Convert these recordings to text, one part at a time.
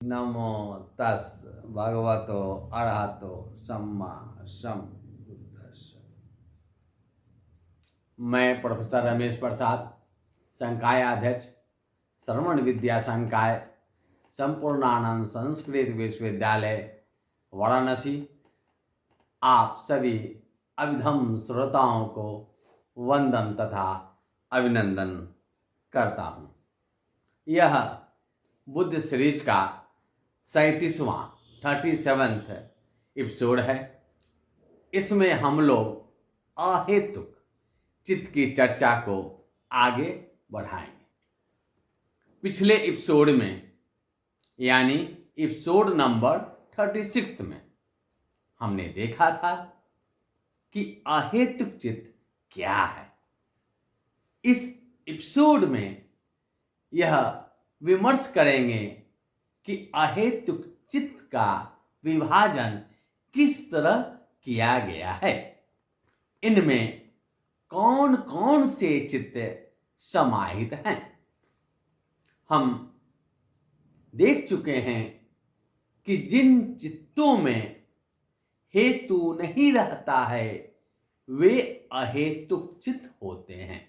नमो तस् भगवतो अरहतो सम्मा सम्बुद्धस्स। मैं प्रोफेसर रमेश प्रसाद, संकाय अध्यक्ष, श्रवण विद्या संकाय, संपूर्णानंद संस्कृत विश्वविद्यालय वाराणसी, आप सभी अभिधम श्रोताओं को वंदन तथा अभिनंदन करता हूँ। यह बुद्ध सीरीज का 37वां 37th एपिसोड है। इसमें हम लोग अहेतुक चित्त की चर्चा को आगे बढ़ाएंगे। पिछले एपिसोड में यानी एपिसोड नंबर 36 में हमने देखा था कि अहेतुक चित्त क्या है। इस एपिसोड में यह विमर्श करेंगे कि अहेतुक चित्त का विभाजन किस तरह किया गया है, इनमें कौन कौन से चित्त समाहित हैं। हम देख चुके हैं कि जिन चित्तों में हेतु नहीं रहता है वे अहेतुक चित्त होते हैं।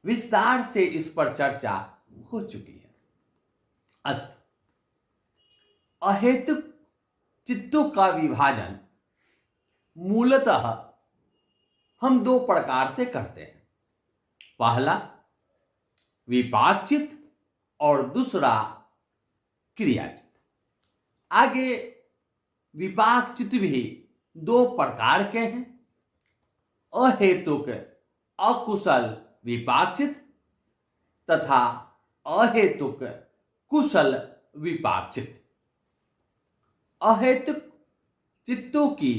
विस्तार से इस पर चर्चा हो चुकी है। अस्तु, अहेतुक चित्तों का विभाजन मूलतः हम दो प्रकार से करते हैं। पहला विपाक चित्त और दूसरा क्रिया चित्त। आगे विपाक चित्त भी दो प्रकार के हैं, अहेतुक अकुशल विपाक चित्त तथा अहेतुक कुशल विपाक चित्त। अहेतुक चित्तों की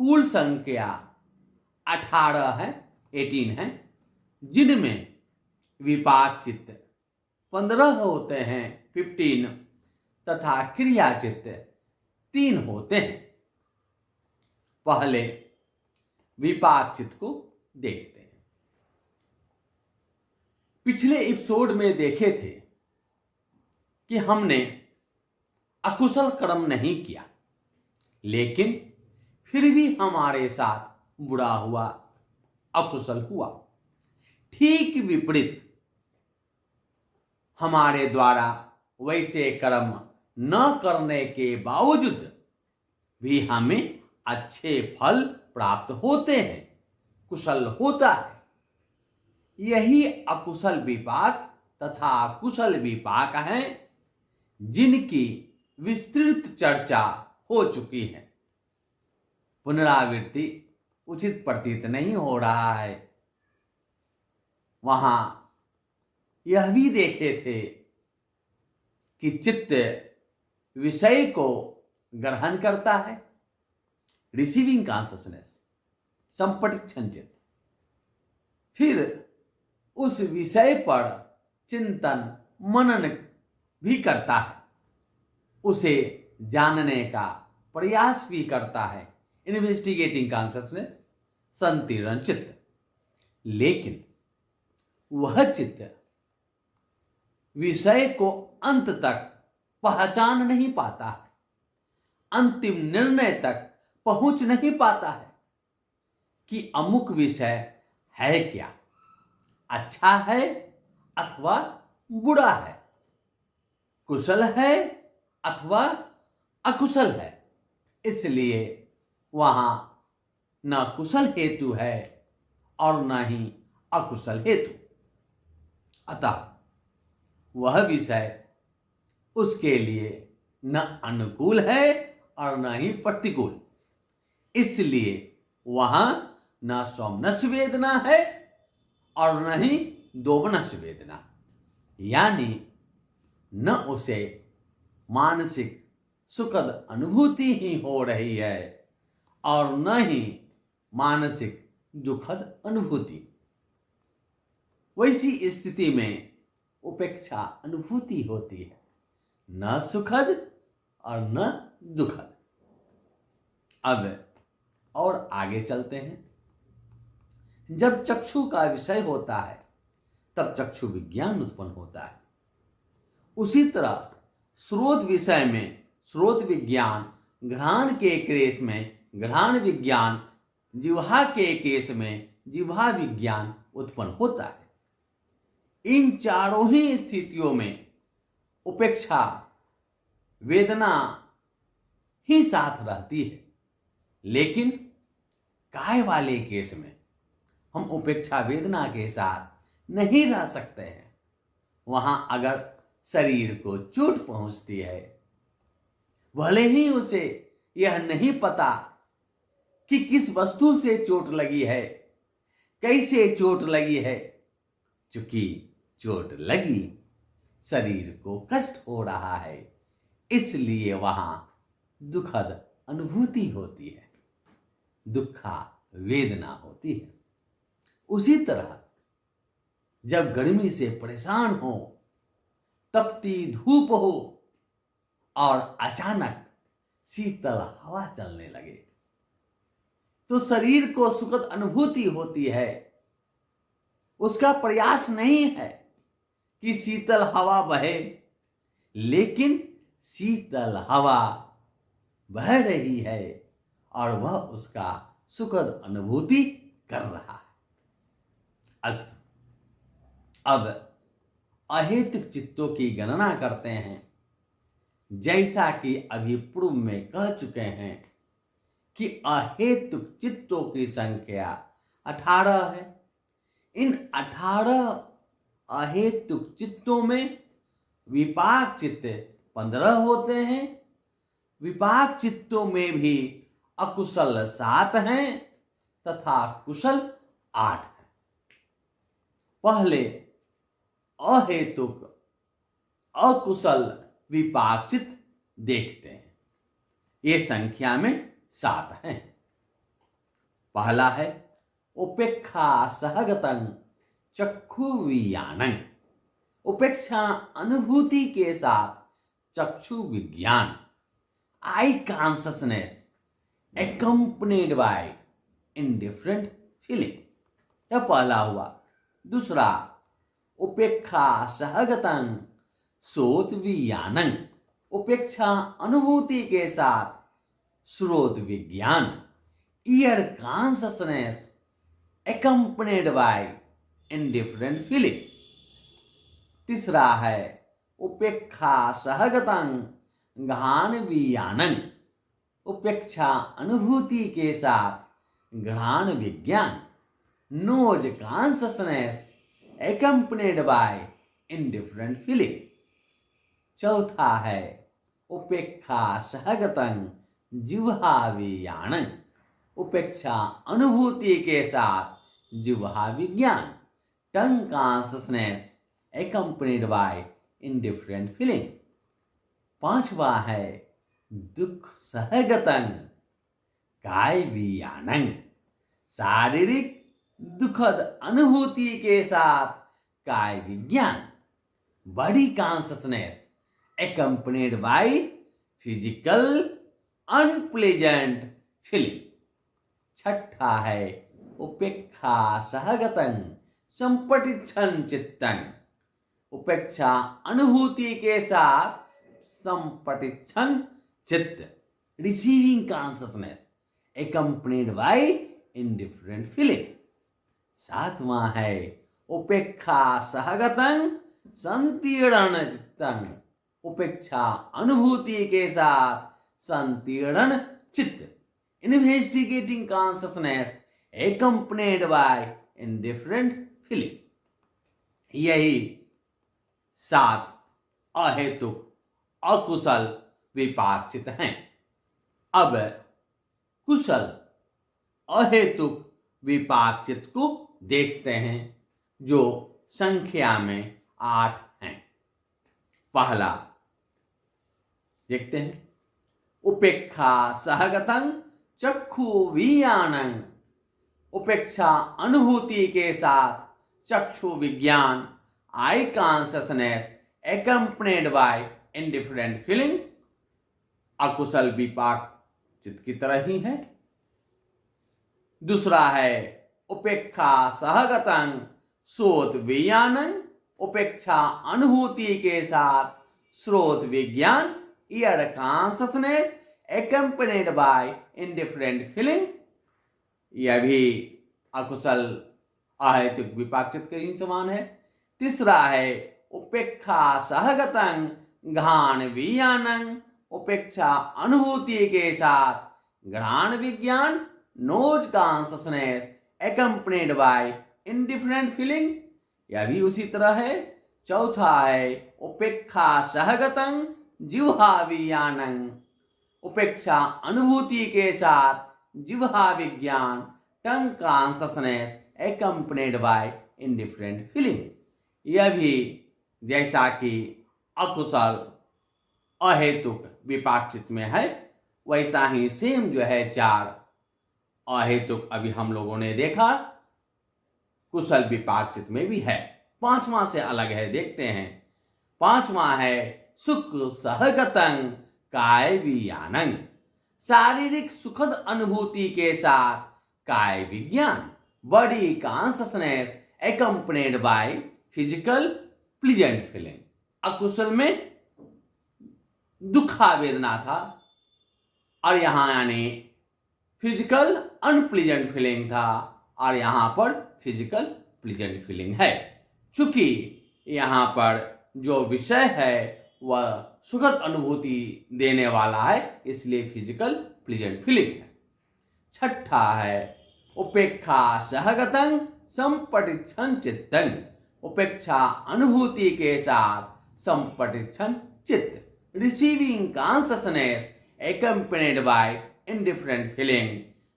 कुल संख्या 18 है, जिनमें विपाक चित्त 15 होते हैं, 15, तथा क्रिया चित्त 3 होते हैं। पहले विपाक चित्त को देखते हैं। पिछले एपिसोड में देखे थे कि हमने अकुशल कर्म नहीं किया, लेकिन फिर भी हमारे साथ बुरा हुआ, अकुशल हुआ। ठीक विपरीत हमारे द्वारा वैसे कर्म न करने के बावजूद भी हमें अच्छे फल प्राप्त होते हैं, कुशल होता है। यही अकुशल विपाक तथा कुशल विपाक हैं, जिनकी विस्तृत चर्चा हो चुकी है। पुनरावृत्ति उचित प्रतीत नहीं हो रहा है। वहां यह भी देखे थे कि चित्त विषय को ग्रहण करता है, रिसीविंग कॉन्शसनेस, संपटिच्छन चित्त, फिर उस विषय पर चिंतन मनन भी करता है, उसे जानने का प्रयास भी करता है, इन्वेस्टिगेटिंग कॉन्शसनेस, संतीर्ण चित्त। लेकिन वह चित्त विषय को अंत तक पहचान नहीं पाता है, अंतिम निर्णय तक पहुंच नहीं पाता है कि अमुक विषय है क्या, अच्छा है अथवा बुरा है, कुशल है अथवा अकुशल है। इसलिए वहां न कुशल हेतु है और न ही अकुशल हेतु। अतः वह विषय उसके लिए न अनुकूल है और न ही प्रतिकूल। इसलिए वहां न सौमनस वेदना है और न ही दोमनस वेदना, यानी न उसे मानसिक सुखद अनुभूति ही हो रही है और न ही मानसिक दुखद अनुभूति। वैसी स्थिति में उपेक्षा अनुभूति होती है, न सुखद और न दुखद। अब और आगे चलते हैं। जब चक्षु का विषय होता है तब चक्षु विज्ञान उत्पन्न होता है। उसी तरह स्रोत विषय में स्रोत विज्ञान, घ्राण के केस में घ्राण विज्ञान, जिह्वा के केस में जिह्वा विज्ञान उत्पन्न होता है। इन चारों ही स्थितियों में उपेक्षा वेदना ही साथ रहती है, लेकिन काय वाले केस में हम उपेक्षा वेदना के साथ नहीं रह सकते हैं। वहां अगर शरीर को चोट पहुंचती है, भले ही उसे यह नहीं पता कि किस वस्तु से चोट लगी है, कैसे चोट लगी है, चूंकि चोट लगी, शरीर को कष्ट हो रहा है, इसलिए वहां दुखद अनुभूति होती है, दुखा वेदना होती है। उसी तरह जब गर्मी से परेशान हो, तपती धूप हो और अचानक शीतल हवा चलने लगे, तो शरीर को सुखद अनुभूति होती है। उसका प्रयास नहीं है कि शीतल हवा बहे, लेकिन शीतल हवा बह रही है और वह उसका सुखद अनुभूति कर रहा है। अस्तु, अब अहेतुक चित्तों की गणना करते हैं। जैसा कि अभी पूर्व में कह चुके हैं कि अहेतुक चित्तों की संख्या 18 है। इन 18 अहेतुक चित्तों में विपाक चित्त 15 होते हैं। विपाक चित्तों में भी अकुशल 7 हैं तथा कुशल 8 हैं। पहले अहेतुक अकुशल विपाक चित्त देखते हैं। ये संख्या में 7 हैं। पहला है उपेक्षा सहगतं चक्षु विज्ञानं, उपेक्षा अनुभूति के साथ चक्षु विज्ञान, आई consciousness accompanied by indifferent feeling। यह पहला हुआ। दूसरा उपेक्षा सहगतं श्रोत विज्ञानं, उपेक्षा अनुभूति के साथ श्रोत विज्ञान, year consciousness accompanied by indifferent feeling। तीसरा है उपेक्षा सहगतं घ्राण विज्ञानं, उपेक्षा अनुभूति के साथ घ्राण विज्ञान, nose consciousness accompanied by indifferent feeling। चौथा है उपेक्षा सहगतं जिह्वा विज्ञानं, उपेक्षा अनुभूति के साथ जिह्वा विज्ञान, टंग consciousness accompanied by indifferent feeling। पांचवा है दुख सहगतं काय विज्ञानं, शारीरिक दुखद अनुभूति के साथ काय विज्ञान, body consciousness accompanied by physical unpleasant feeling. छठा है उपेक्षा सहगतं संपटिच्छन् चित्तं, उपेक्षा अनुभूति के साथ संपटिच्छन् चित्त, receiving consciousness accompanied by indifferent feeling। सातवां है उपेक्षा सहगतं संतीर्ण चित्तं, उपेक्षा अनुभूति के साथ संतीर्ण चित्त, investigating consciousness accompanied by indifferent feeling। यही 7 अहेतुक अकुशल विपाक चित्त हैं। अब कुशल अहेतुक विपाक चित्त को देखते हैं, जो संख्या में 8 हैं। पहला देखते हैं उपेक्षा सहगतं चक्षु विज्ञानं, उपेक्षा अनुभूति के साथ चक्षु विज्ञान, आई consciousness accompanied by indifferent feeling। अकुशल विपाक चित्त की तरह ही है। दूसरा है उपेक्षा सहगतं श्रोत विज्ञानं, उपेक्षा अनुभूति के साथ स्रोत विज्ञान, year consciousness accompanied by indifferent feeling, यह भी अकुशल अहेतुक विपाक चित्त के ही समान है। तीसरा है उपेक्षा सहगतं घ्राण विज्ञानं, उपेक्षा अनुभूति के साथ घ्राण विज्ञान, nose consciousness accompanied by indifferent feeling, यह भी उसी तरह है। चौथा है उपेक्षा सहगतं जिह्वा विज्ञानं, उपेक्षा अनुभूति के साथ जिह्वा विज्ञान, टंग consciousness accompanied by indifferent feeling, यह भी जैसा कि अकुशल अहेतुक विपाक चित्त में है वैसा ही सेम जो है चार अहेतुक अभी हम लोगों ने देखा कुशल विपाक चित्त में भी है। पांचवा से अलग है, देखते हैं। पांचवा है सुख सहगतं काय विज्ञानं, शारीरिक सुखद अनुभूति के साथ काय विज्ञान, body consciousness accompanied by physical pleasant feeling. अकुशल में दुखा वेदना था और यहां यानी फिजिकल अनप्लीजेंट फीलिंग था और यहां पर फिजिकल प्लीजेंट फीलिंग है। चूंकि यहां पर जो विषय है वह सुखद अनुभूति देने वाला है इसलिए फिजिकल प्लीजेंट फीलिंग है। छठा है उपेक्षा सहगतं संपटिच्छन् चित्तं, उपेक्षा अनुभूति के साथ संपटिच्छन् चित्त, receiving consciousness accompanied by indifferent feeling।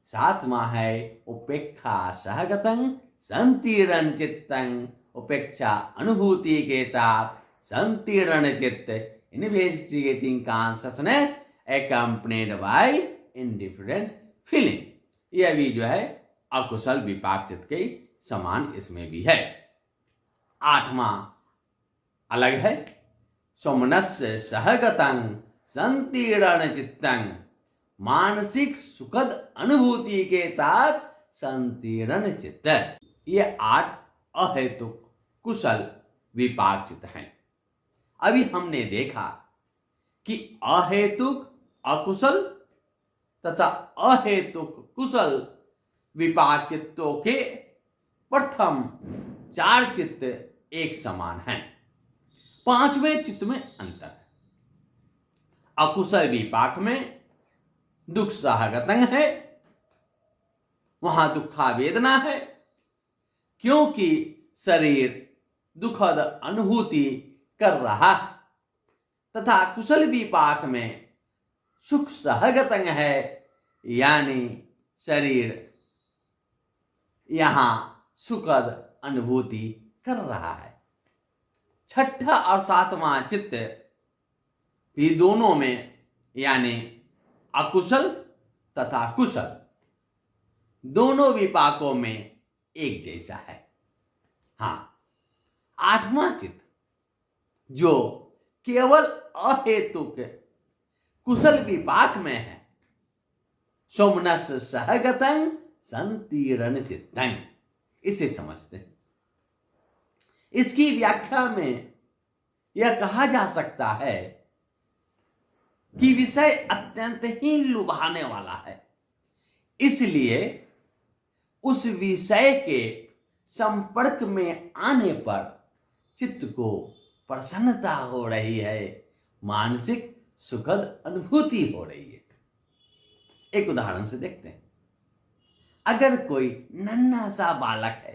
सातवां है उपेक्षा सहगतं संतीर्ण चित्तं, उपेक्षा अनुभूति के साथ संतीर्ण चित्त, investigating consciousness accompanied by indifferent feeling, यह भी जो है अकुशल विपाक चित्त के समान इसमें भी है। आठवां अलग है सोमनस्य सहगतं संतीर्ण चित्तं, मानसिक सुखद अनुभूति के साथ संतीर्ण चित्त, ये 8 अहेतुक कुशल विपाक चित्त हैं। अभी हमने देखा कि अहेतुक अकुशल तथा अहेतुक कुशल विपाक चित्तों के प्रथम 4 चित्त एक समान हैं, 5वें चित्त में अंतर है। अकुशल विपाक में दुख सहगतं है, वहां दुखा वेदना है क्योंकि शरीर दुखद अनुभूति कर रहा है, तथा कुशल विपाक में सुख सहगतं है यानी शरीर यहां सुखद अनुभूति कर रहा है। छठा और सातवां चित्त भी दोनों में यानी अकुशल तथा कुशल दोनों विपाकों में एक जैसा है। हां, 8वां चित्त जो केवल अहेतुक कुशल विपाक में है, सोमनस्य सहगतं संतीर्ण चित्तं, इसे समझते हैं। इसकी व्याख्या में यह कहा जा सकता है कि विषय अत्यंत ही लुभाने वाला है, इसलिए उस विषय के संपर्क में आने पर चित्त को प्रसन्नता हो रही है, मानसिक सुखद अनुभूति हो रही है। एक उदाहरण से देखते हैं। अगर कोई नन्हा सा बालक है,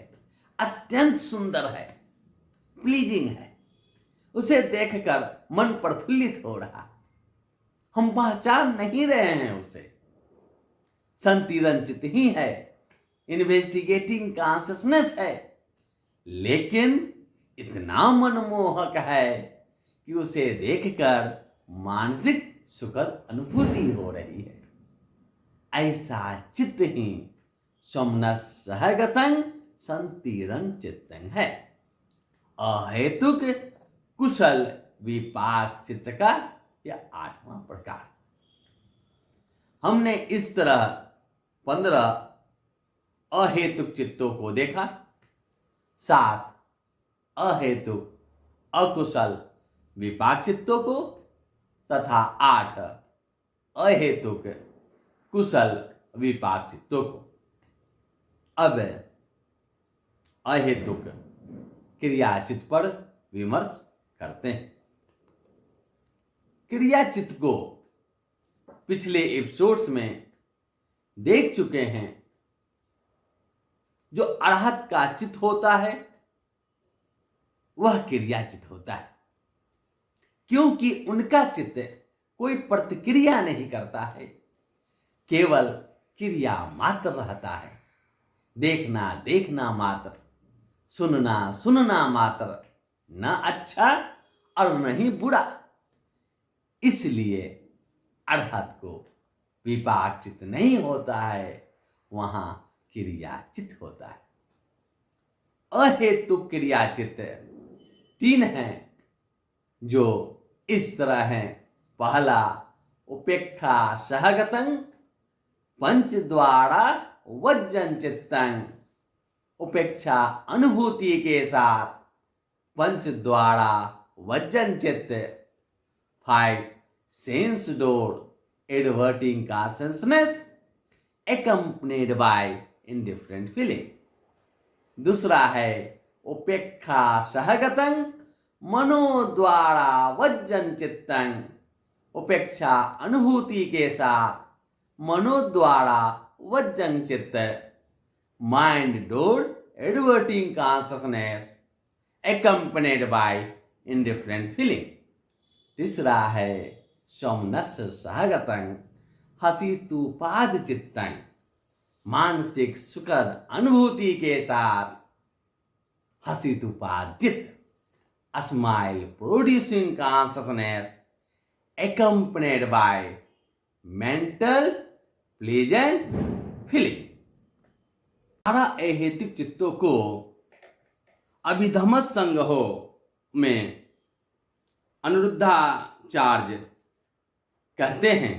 अत्यंत सुंदर है, प्लीजिंग है, उसे देखकर मन प्रफुल्लित हो रहा, हम पहचान नहीं रहे हैं उसे, संतीर्ण चित्त ही है, इन्वेस्टिगेटिंग कॉन्शसनेस है, लेकिन इतना मनमोहक है कि उसे देखकर मानसिक सुखद अनुभूति हो रही है। ऐसा चित्त ही सोमनस्य सहगतं संतीर्ण चित्तं है, अहेतुक कुशल विपाक चित्त का यह 8वां प्रकार। हमने इस तरह 15 अहेतुक चित्तों को देखा, 7 अहेतुक अकुशल विपाक चित्तों को तथा 8 अहेतुक कुशल विपाक चित्तों को। अब अहेतुक क्रियाचित्त पर विमर्श करते हैं। क्रियाचित्त को पिछले एपिसोड्स में देख चुके हैं। जो अरहत का चित्त होता है वह क्रियाचित्त होता है, क्योंकि उनका चित्त कोई प्रतिक्रिया नहीं करता है, केवल क्रिया मात्र रहता है। देखना देखना मात्र, सुनना सुनना मात्र, न अच्छा और न ही बुरा। इसलिए अरहत को विपाक चित्त नहीं होता है, वहां क्रियाचित्त होता है। अहेतुक क्रियाचित्त 3 हैं, जो इस तरह हैं। पहला उपेक्षा सहगतं पंचद्वारा वज्जन चित्तं, उपेक्षा अनुभूति के साथ पंचद्वारा वज्जन चित्त। 5 sense door adverting consciousness accompanied by indifferent feeling। दूसरा है उपेक्षा सहगतं मनोद्वारा वज्जन चित्तं, उपेक्षा अनुभूति के साथ मनोद्वारा वज्जन चित्त। Mind door adverting consciousness accompanied by indifferent feeling। तीसरा है सोमनस सहगतं हसितुपाद चित्तं, मानसिक सुखद अनुभूति के साथ हसितुपाद चित्त। Smile producing consciousness accompanied by mental pleasant feeling। 12 अहेतुक चित्तों को अभिधम्म संग्रह में अनिरुद्धाचार्य कहते हैं,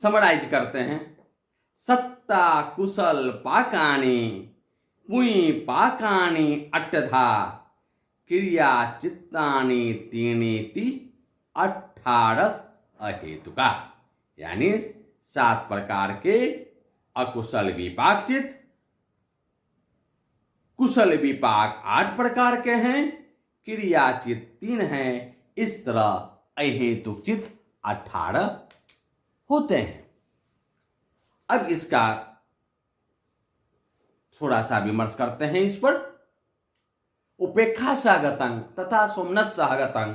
समराइज करते हैं। सत्ता कुशल पाकानि पुई पाकानि अट्ठधा क्रिया चित्तानि तीनीति 18 अहेतुका। यानी 7 प्रकार के अकुशल विपाक चित्त, कुशल विपाक 8 प्रकार के हैं, क्रियाचित्त 3 हैं। इस तरह अहेतुक चित्त 18 होते हैं। अब इसका थोड़ा सा विमर्श करते हैं इस पर। उपेक्षा सहगतं तथा सोमनस सहगतं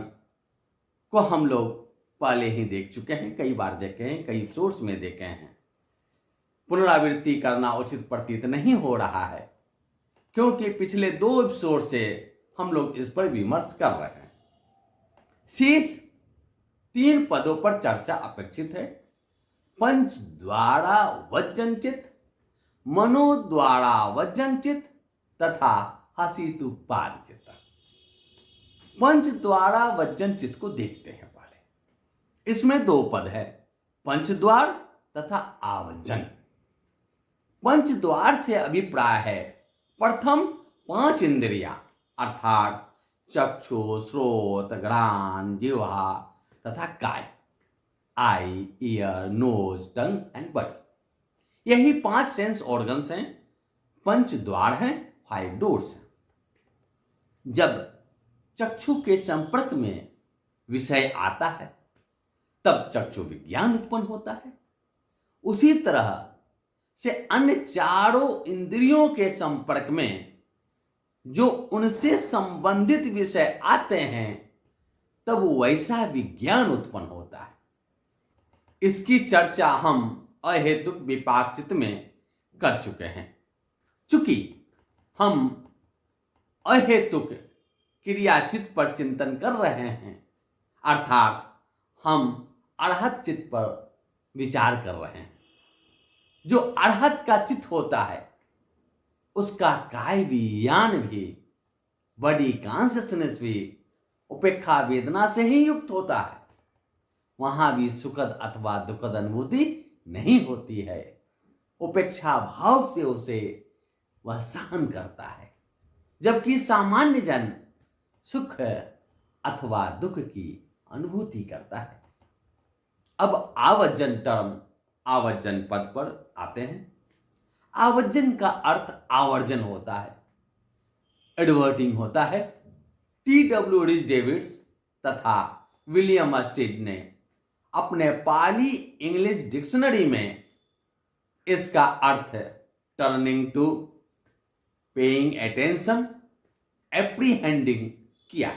को हम लोग पहले ही देख चुके हैं, कई बार देखे हैं, कई सोर्स में देखे हैं। पुनरावृत्ति करना उचित प्रतीत नहीं हो रहा है, क्योंकि पिछले 2 एपिसोड से हम लोग इस पर विमर्श कर रहे हैं। शेष 3 पदों पर चर्चा अपेक्षित है। पंच द्वारा वज्जन चित्त, मनोद्वारा वज्जन चित्त तथा हसितुपाद चित्त। पंच द्वारा वज्जन चित्त को देखते हैं पहले। इसमें 2 पद है, पंचद्वार तथा आवज्जन। पंचद्वार से अभिप्राय है प्रथम 5 इंद्रियां, अर्थात चक्षु, श्रोत, घ्राण, जिह्वा तथा काय, eye, ear, nose, tongue and body. यही 5 सेंस ऑर्गन्स हैं, पंचद्वार हैं, 5 डोर्स हैं। जब चक्षु के संपर्क में विषय आता है तब चक्षु विज्ञान उत्पन्न होता है। उसी तरह से अन्य चारों इंद्रियों के संपर्क में जो उनसे संबंधित विषय आते हैं तब वैसा विज्ञान उत्पन्न होता है। इसकी चर्चा हम अहेतुक विपाक चित्त में कर चुके हैं। चूंकि हम अहेतुक क्रियाचित्त पर चिंतन कर रहे हैं, अर्थात हम अरहत चित्त पर विचार कर रहे हैं। जो अरहत का चित्त होता है उसका काय विज्ञान भी, बॉडी कॉन्शसनेस भी उपेक्षा वेदना से ही युक्त होता है। वहां भी सुखद अथवा दुखद अनुभूति नहीं होती है। उपेक्षा भाव से उसे वह सहन करता है, जबकि सामान्य जन सुख अथवा दुख की अनुभूति करता है। अब आवर्जन टर्म आवर्जन पद पर आते हैं। आवर्जन का अर्थ आवर्जन होता है, एडवर्टिंग होता है। टी.डब्ल्यू. रिच डेविड्स तथा विलियम अस्टिड ने अपने पाली इंग्लिश डिक्शनरी में इसका अर्थ टर्निंग टू, पेइंग अटेंशन, एप्रीहेंडिंग किया,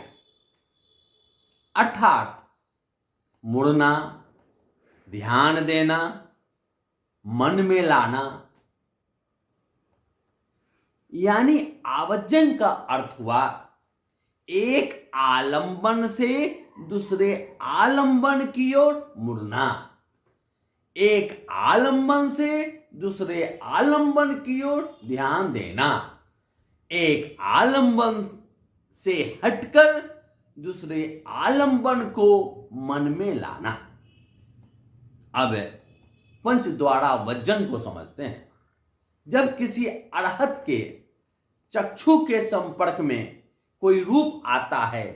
अर्थात मुड़ना, ध्यान देना, मन में लाना। यानी आवर्जन का अर्थ हुआ एक आलंबन से दूसरे आलंबन की ओर मुड़ना, एक आलंबन से दूसरे आलंबन की ओर ध्यान देना, एक आलंबन से हटकर दूसरे आलंबन को मन में लाना। अब पंचद्वारा वज्जन को समझते हैं। जब किसी अरहत के चक्षु के संपर्क में कोई रूप आता है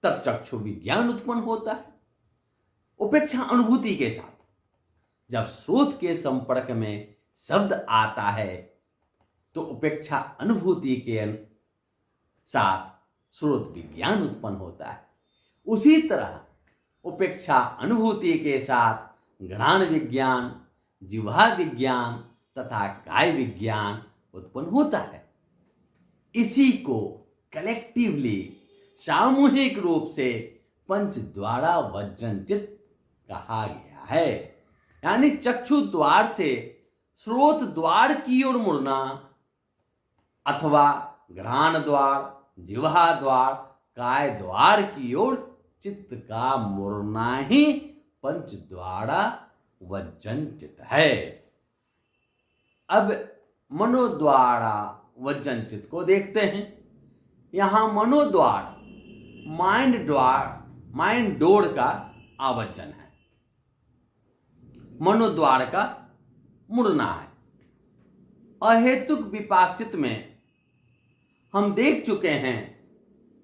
तब चक्षु विज्ञान उत्पन्न होता है उपेक्षा अनुभूति के साथ। जब श्रोत के संपर्क में शब्द आता है तो उपेक्षा अनुभूति के साथ श्रोत विज्ञान उत्पन्न होता है। उसी तरह उपेक्षा अनुभूति के साथ घ्राण विज्ञान, जिह्वा विज्ञान तथा काय विज्ञान उत्पन्न होता है। इसी को कलेक्टिवली, सामूहिक रूप से पंचद्वारा वज्जन चित्त कहा गया है। यानी चक्षु द्वार से श्रोत द्वार की ओर मुड़ना अथवा घ्राण द्वार, जिह्वा द्वार, काय द्वार की ओर चित्त का मुड़ना ही पंचद्वारा वज्जन चित्त है। अब मनोद्वारा वज्जन चित्त को देखते हैं। यहां मनोद्वार माइंड डोर का आवर्जन है, मनोद्वार का मुड़ना है। अहेतुक विपाक चित्त में हम देख चुके हैं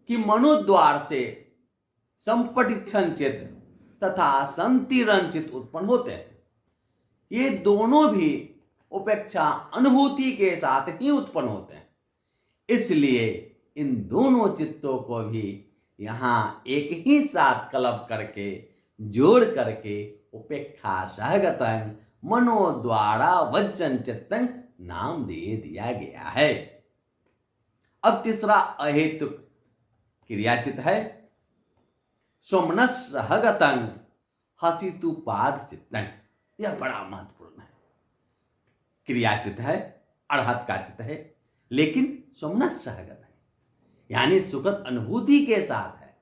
कि मनोद्वार से संपटिक्षण चित्त तथा संतीरण चित्त उत्पन्न होते हैं। ये दोनों भी उपेक्षा अनुभूति के साथ ही उत्पन्न होते हैं। इसलिए इन दोनों चित्तों को भी यहां एक ही साथ क्लब करके, जोड़ करके उपेक्षा सहगतं मनोद्वारा वज्जन चित्तं नाम दे दिया गया है। अब तीसरा अहेतुक क्रियाचित है सोमनस्सहगतं हसितुपाद चित्तं। यह बड़ा महत्वपूर्ण है। क्रियाचित है, अरहत का चित्त है, लेकिन सोमनस्सहगत है, यानी सुखद अनुभूति के साथ है।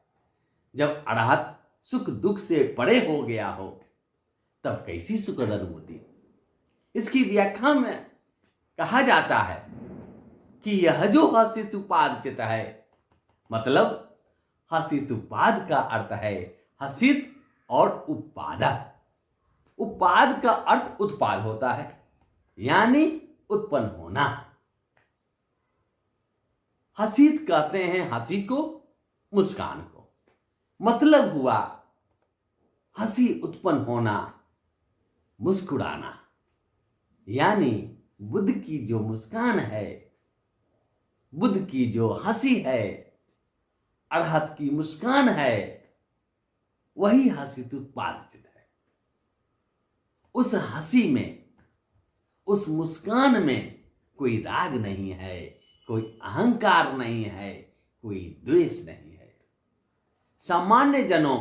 जब अरहत सुख दुख से परे हो गया हो तब कैसी सुखद अनुभूति। इसकी व्याख्या में कहा जाता है कि यह जो हसितुपाद चित्त है, मतलब हसितुपाद का अर्थ है हसित और उपाद। उपाद का अर्थ उत्पाद होता है, यानी उत्पन्न होना। हसित कहते हैं हंसी को, मुस्कान को। मतलब हुआ हंसी उत्पन्न होना, मुस्कुराना। यानी बुद्ध की जो मुस्कान है, बुद्ध की जो हंसी है, अरहत की मुस्कान है, वही हसितुपाद चित्त है। उस हंसी में, उस मुस्कान में कोई राग नहीं है, कोई अहंकार नहीं है, कोई द्वेष नहीं है। सामान्य जनों,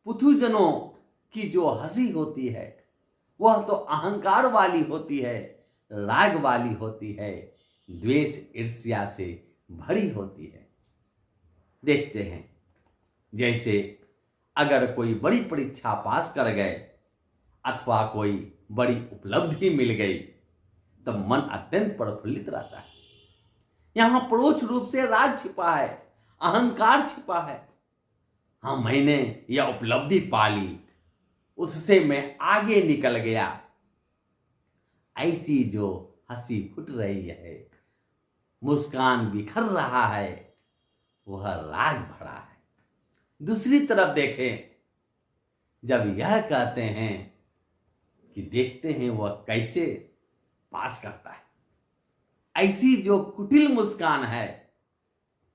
पुथुजनों की जो हंसी होती है वह तो अहंकार वाली होती है, राग वाली होती है, द्वेष ईर्ष्या से भरी होती है। देखते हैं, जैसे अगर कोई बड़ी परीक्षा पास कर गए अथवा कोई बड़ी उपलब्धि मिल गई तब मन अत्यंत प्रफुल्लित रहता है। यहां परोक्ष रूप से राग छिपा है, अहंकार छिपा है। हाँ, मैंने यह उपलब्धि पा ली, उससे मैं आगे निकल गया, ऐसी जो हंसी फूट रही है, मुस्कान बिखर रहा है, वह राग भरा है, दूसरी तरफ देखें, जब यह कहते हैं कि देखते हैं वह कैसे पास करता है, ऐसी जो कुटिल मुस्कान है,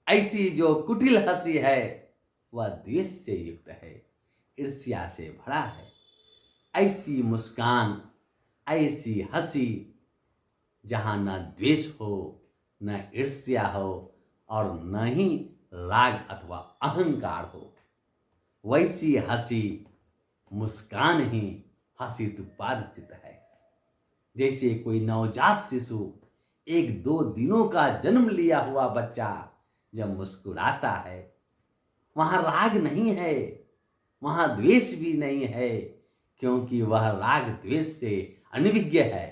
ऐसी जो कुटिल हंसी है, वह द्वेष से युक्त है, ईर्ष्या से भरा है। ऐसी मुस्कान, ऐसी हंसी जहां न द्वेष हो, न ईर्ष्या हो और न ही राग अथवा अहंकार हो, वैसी हंसी मुस्कान ही हसीतुपाद चित है। जैसे कोई नवजात शिशु, 1-2 दिनों का जन्म लिया हुआ बच्चा जब मुस्कुराता है, वहां राग नहीं है, वहां द्वेष भी नहीं है, क्योंकि वह राग द्वेष से अनभिज्ञ है।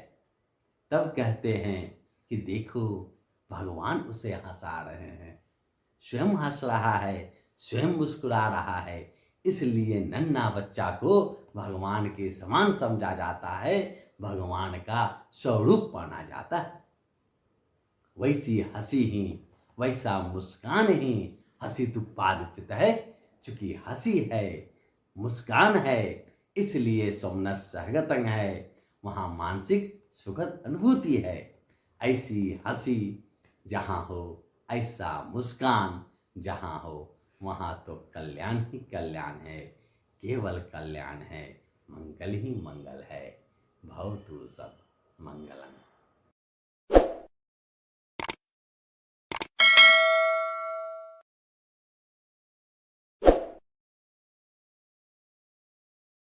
तब कहते हैं कि देखो भगवान उसे हंसा रहे हैं, स्वयं हंस रहा है, स्वयं मुस्कुरा रहा है, इसलिए नन्हा बच्चा को भगवान के समान समझा जाता है, भगवान का स्वरूप माना जाता है। वैसी हंसी ही, वैसा मुस्कान ही हसीतुपाद चित है। चूंकि हंसी है, मुस्कान है, इसलिए सोमनस सहगतंग है, वहाँ मानसिक सुखद अनुभूति है। ऐसी हंसी जहाँ हो, ऐसा मुस्कान जहाँ हो, वहाँ तो कल्याण ही कल्याण है, केवल कल्याण है, मंगल ही मंगल है। भवतु सब मंगल।